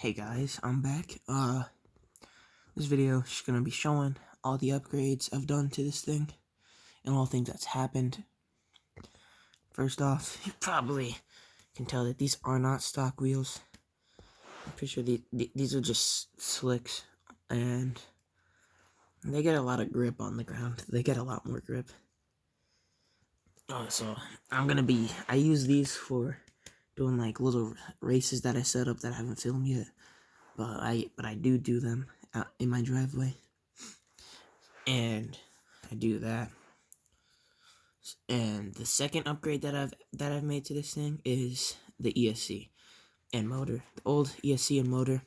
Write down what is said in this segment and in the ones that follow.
Hey guys, I'm back. This video is gonna be showing all the upgrades I've done to this thing and all things that's happened. First off, you probably can tell that these are not stock wheels. I'm pretty sure these are just slicks, and they get a lot of grip on the ground. They get a lot more grip. So I use these for doing like little races that I set up that I haven't filmed yet. But I do them out in my driveway, and I do that. And the second upgrade that I've made to this thing is the ESC and motor. The old ESC and motor,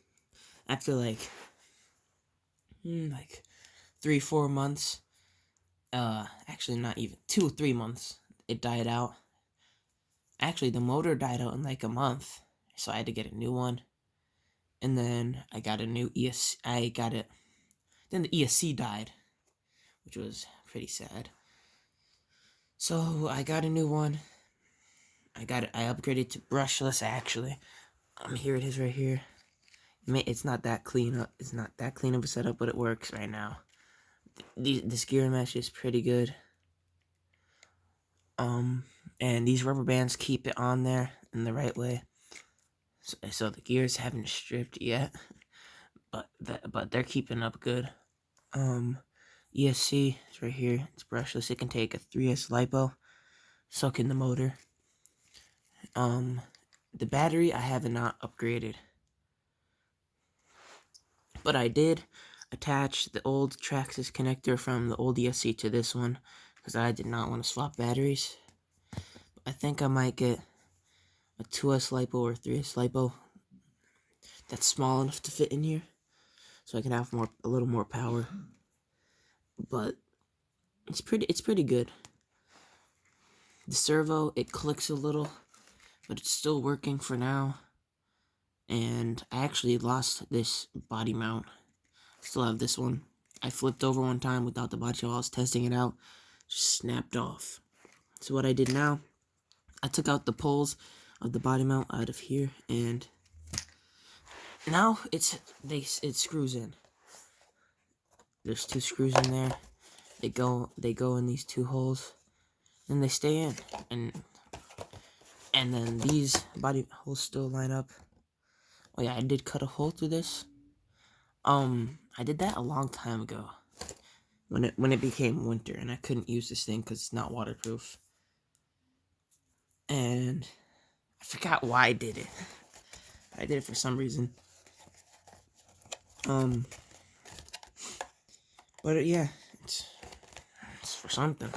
after like 3-4 months, actually not even 2 or 3 months, it died out. Actually, the motor died out in like a month, so I had to get a new one. And then I got a new ESC. Then the ESC died, which was pretty sad. So I got a new one. I upgraded to brushless. Actually, here it is right here. It's not that clean up. It's not that clean of a setup, but it works right now. This gear mesh is pretty good. And these rubber bands keep it on there in the right way. So the gears haven't stripped yet, but they're keeping up good. ESC is right here. It's brushless. It can take a 3S lipo, suck in the motor. The battery I have not upgraded, but I did attach the old Traxxas connector from the old ESC to this one because I did not want to swap batteries. I think I might get a 2S lipo or 3S lipo that's small enough to fit in here, so I can have a little more power. But it's pretty good. The servo, it clicks a little, but it's still working for now. And I actually lost this body mount. Still have this one. I flipped over one time without the body while I was testing it out. Just snapped off. So what I did now, I took out the poles of the body mount out of here, and now it screws in. There's 2 screws in there. They go in these 2 holes, and they stay in. And then these body holes still line up. Oh yeah, I did cut a hole through this. I did that a long time ago when it became winter and I couldn't use this thing because it's not waterproof. And I forgot why I did it. I did it for some reason. But yeah, it's for something.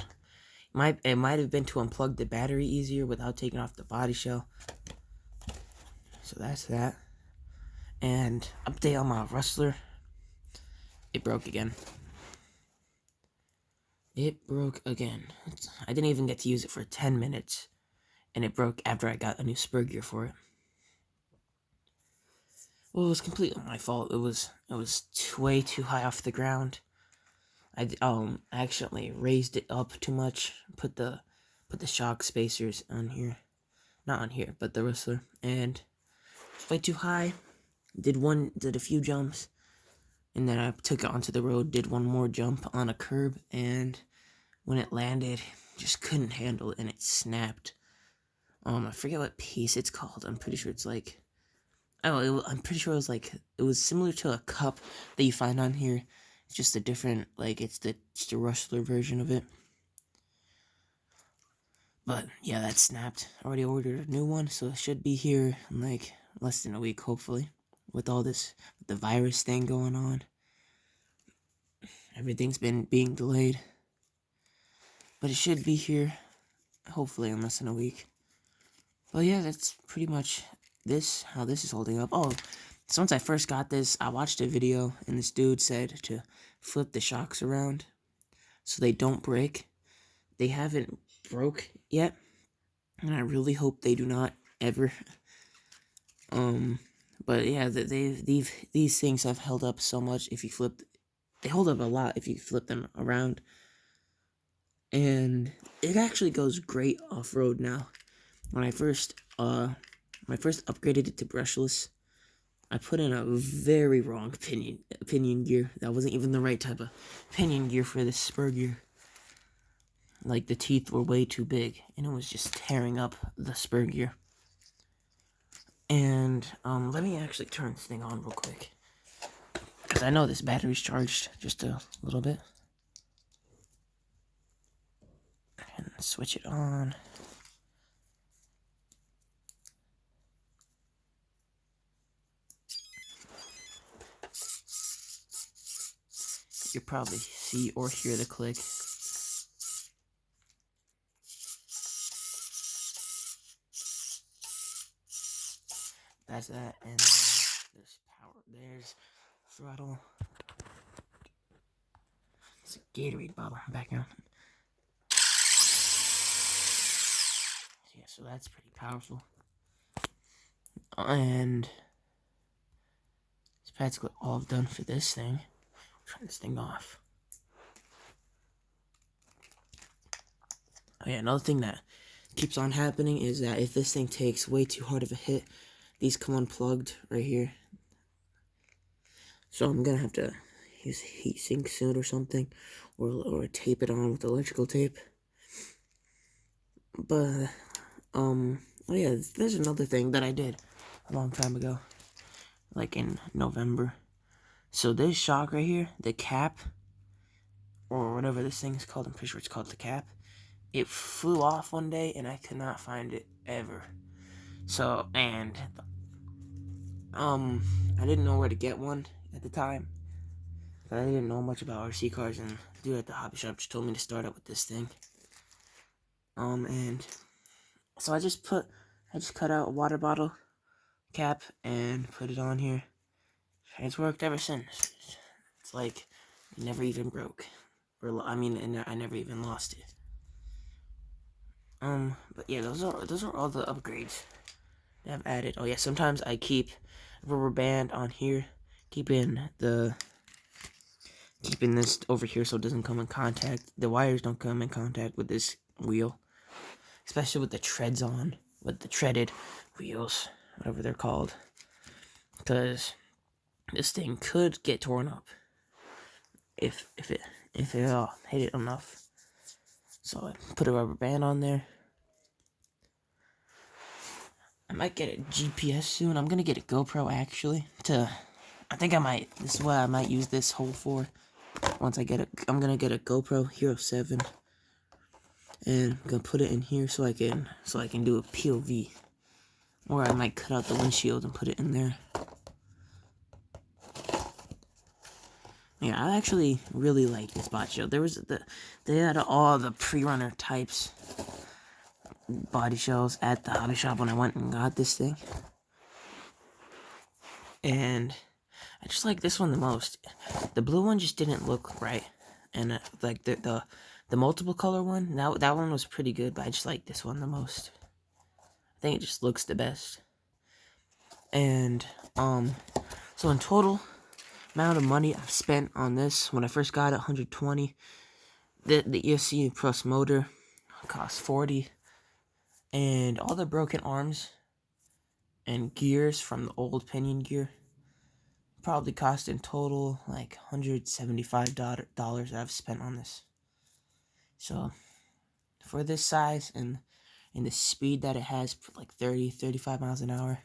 It might have been to unplug the battery easier without taking off the body shell. So that's that. And update on my Rustler. It broke again. It broke again. I didn't even get to use it for 10 minutes. And it broke after I got a new spur gear for it. Well, it was completely my fault. It was way too high off the ground. I accidentally raised it up too much. Put the shock spacers on here. Not on here, but the Rustler. And it's way too high. Did a few jumps, and then I took it onto the road, did one more jump on a curb, and when it landed, just couldn't handle it, and it snapped. I forget what piece it's called. I'm pretty sure it's like, I'm pretty sure it was similar to a cup that you find on here. It's just a different, like, it's the Rustler version of it. But yeah, that snapped. Already ordered a new one, so it should be here in like less than a week, hopefully. With all this, with the virus thing going on, everything's been being delayed. But it should be here, hopefully, in less than a week. But yeah, that's pretty much how this is holding up. Oh, so once I first got this, I watched a video, and this dude said to flip the shocks around so they don't break. They haven't broke yet, and I really hope they do not ever. But yeah, these things have held up so much. They hold up a lot if you flip them around, and it actually goes great off road now. When I first upgraded it to brushless, I put in a very wrong pinion gear. That wasn't even the right type of pinion gear for this spur gear. Like, the teeth were way too big, and it was just tearing up the spur gear. And, let me actually turn this thing on real quick, because I know this battery's charged just a little bit. And switch it on. You probably see or hear the click. That's that, and there's power. There's throttle. It's a Gatorade bottle back on. Yeah, so that's pretty powerful. And it's practically all I've done for this thing. Turn this thing off. Oh yeah, another thing that keeps on happening is that if this thing takes way too hard of a hit, these come unplugged right here. So I'm gonna have to use heat sink soon or something, or tape it on with electrical tape. But oh yeah, there's another thing that I did a long time ago, like in November. So this shock right here, the cap, or whatever this thing's called, I'm pretty sure it's called the cap, it flew off one day and I could not find it ever. So, and I didn't know where to get one at the time. I didn't know much about RC cars, and the dude at the hobby shop just told me to start out with this thing. And so I just cut out a water bottle cap and put it on here. It's worked ever since. It's like it never even broke, or I never even lost it. But yeah, those are all the upgrades that I've added. Oh yeah, sometimes I keep a rubber band on here, keeping this over here so it doesn't come in contact. The wires don't come in contact with this wheel, especially with the treads on, with the treaded wheels, whatever they're called, because this thing could get torn up if it hit it enough. So I put a rubber band on there. I might get a GPS soon. I'm gonna get a GoPro actually. I think I might. This is what I might use this hole for. Once I get it, I'm gonna get a GoPro Hero 7, and I'm gonna put it in here so I can do a POV, or I might cut out the windshield and put it in there. Yeah, I actually really like this bot show. They had all the Prerunner types body shells at the hobby shop when I went and got this thing, and I just like this one the most. The blue one just didn't look right, and like the multiple color one, that one was pretty good, but I just like this one the most. I think it just looks the best. And so in total amount of money I've spent on this, when I first got it, 120. The ESC plus motor cost 40, and all the broken arms and gears from the old pinion gear probably cost in total like $175 that I've spent on this. So for this size and the speed that it has, like 35 miles an hour,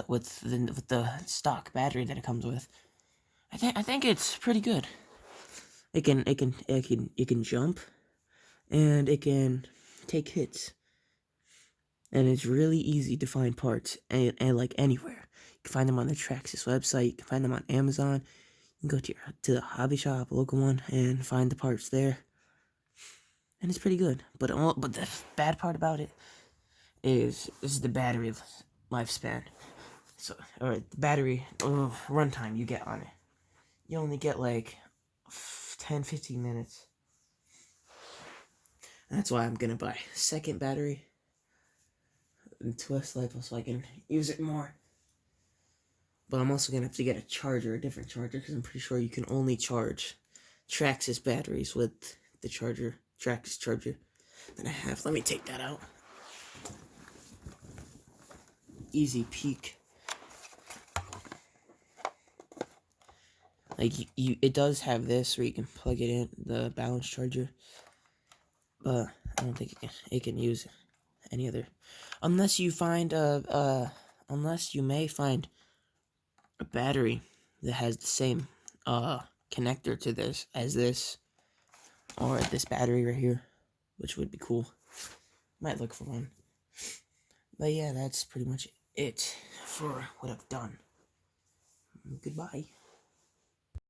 with the stock battery that it comes with, I think it's pretty good. It can jump, and it can take hits, and it's really easy to find parts, and like anywhere. You can find them on the Traxxas website. You can find them on Amazon. You can go to the hobby shop, a local one, and find the parts there. And it's pretty good. But the bad part about it is the battery lifespan. So, or the battery runtime you get on it. You only get like 10-15 minutes. And that's why I'm gonna buy a second battery into a LiPo so I can use it more. But I'm also gonna have to get a different charger, because I'm pretty sure you can only charge Traxxas batteries with the Traxxas charger that I have. Let me take that out. Easy peek. Like it does have this where you can plug it in, the balance charger, but I don't think it can use any other, unless you find unless you may find a battery that has the same connector to this as this, or this battery right here, which would be cool. Might look for one. But yeah, that's pretty much it for what I've done. Goodbye.